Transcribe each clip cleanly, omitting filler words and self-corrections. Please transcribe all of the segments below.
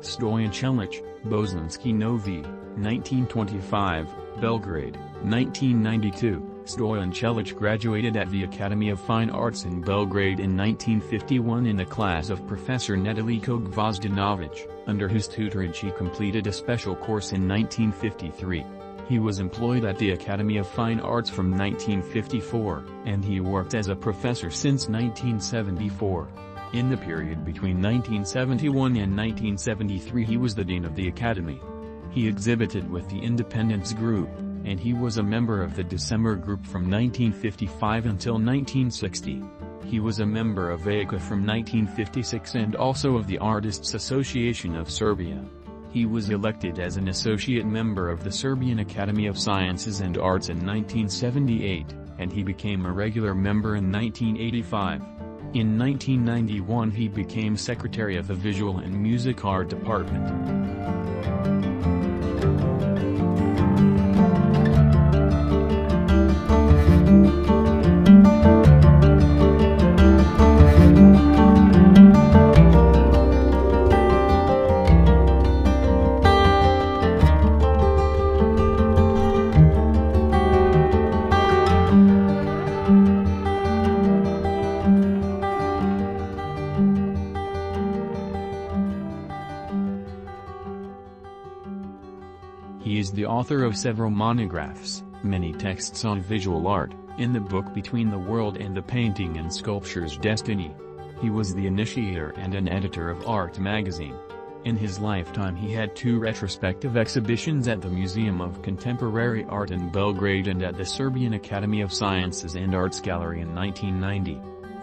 Stojan Ćelić, Bosanski Novi, 1925, Belgrade, 1992. Stojan Ćelić graduated at the Academy of Fine Arts in Belgrade in 1951 in the class of Professor Nedeljko Gvozdenović, under whose tutorage he completed a special course in 1953. He was employed at the Academy of Fine Arts from 1954, and he worked as a professor since 1974. In the period between 1971 and 1973 he was the dean of the Academy. He exhibited with the Independence Group, and he was a member of the December Group from 1955 until 1960. He was a member of AICA from 1956 and also of the Artists' Association of Serbia. He was elected as an associate member of the Serbian Academy of Sciences and Arts in 1978, and he became a regular member in 1985. In 1991 he became secretary of the Visual and Music Art Department. He is the author of several monographs, many texts on visual art, in the book Between the World and the Painting and Sculpture's Destiny. He was the initiator and an editor of Art magazine. In his lifetime he had 2 retrospective exhibitions at the Museum of Contemporary Art in Belgrade and at the Serbian Academy of Sciences and Arts Gallery in 1990.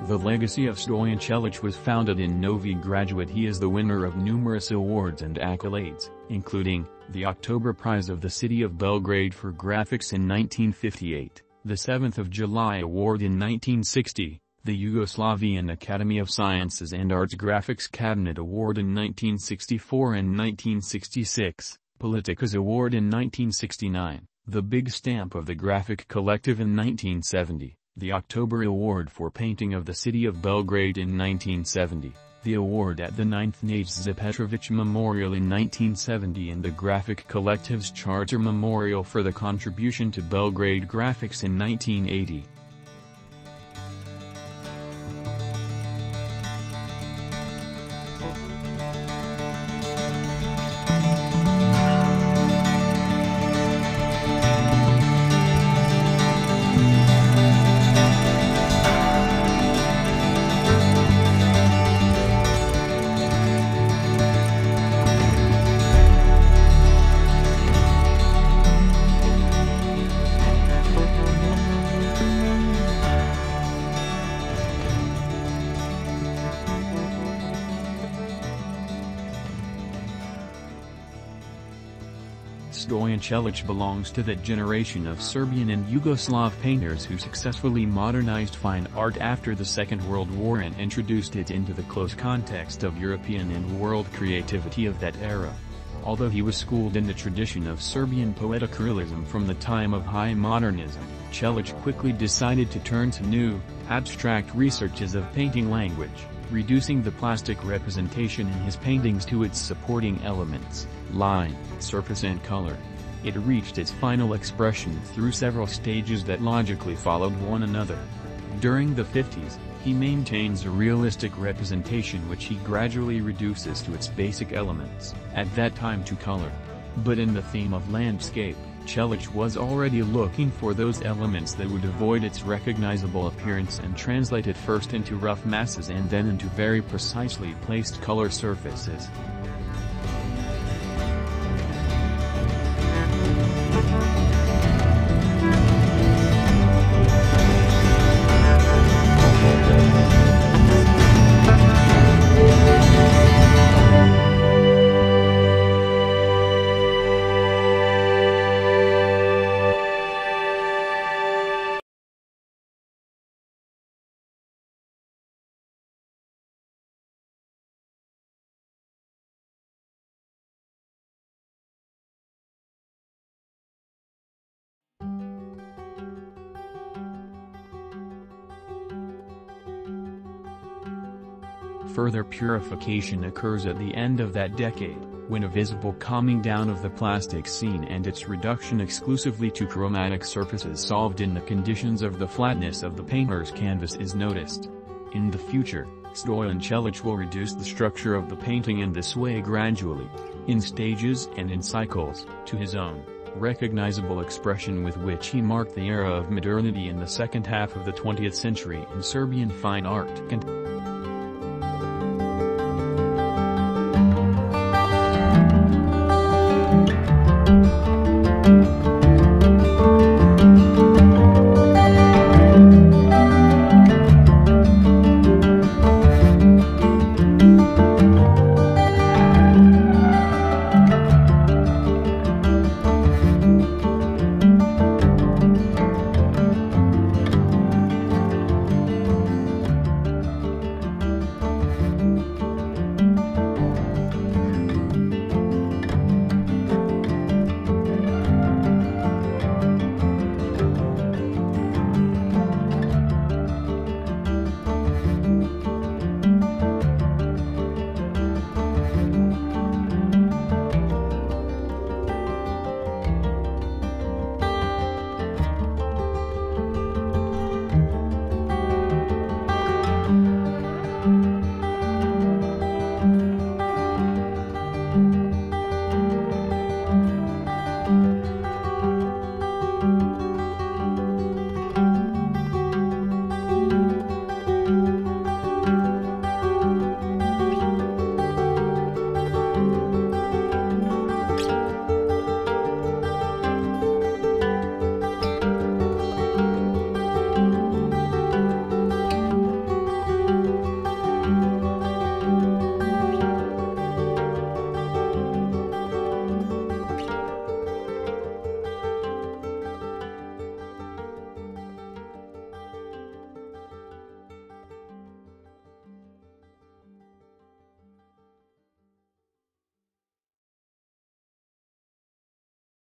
The legacy of Stojan Ćelić was founded in Novi Graduate. He is the winner of numerous awards and accolades, including the October Prize of the City of Belgrade for Graphics in 1958, the 7th of July Award in 1960, the Yugoslavian Academy of Sciences and Arts Graphics Cabinet Award in 1964 and 1966, Politica's Award in 1969, the Big Stamp of the Graphic Collective in 1970. The October Award for Painting of the City of Belgrade in 1970, the award at the 9th Nejc Petrović Memorial in 1970 and the Graphic Collective's Charter Memorial for the contribution to Belgrade graphics in 1980. Stojan Ćelić belongs to that generation of Serbian and Yugoslav painters who successfully modernized fine art after the Second World War and introduced it into the close context of European and world creativity of that era. Although he was schooled in the tradition of Serbian poetic realism from the time of high modernism, Ćelić quickly decided to turn to new, abstract researches of painting language, reducing the plastic representation in his paintings to its supporting elements, line, surface and color. It reached its final expression through several stages that logically followed one another. During the 50s, he maintains a realistic representation which he gradually reduces to its basic elements, at that time to color. But in the theme of landscape, Ćelić was already looking for those elements that would avoid its recognizable appearance and translate it first into rough masses and then into very precisely placed color surfaces. Further purification occurs at the end of that decade, when a visible calming down of the plastic scene and its reduction exclusively to chromatic surfaces solved in the conditions of the flatness of the painter's canvas is noticed. In the future, Stojan Ćelić will reduce the structure of the painting in this way gradually, in stages and in cycles, to his own, recognizable expression with which he marked the era of modernity in the second half of the 20th century in Serbian fine art.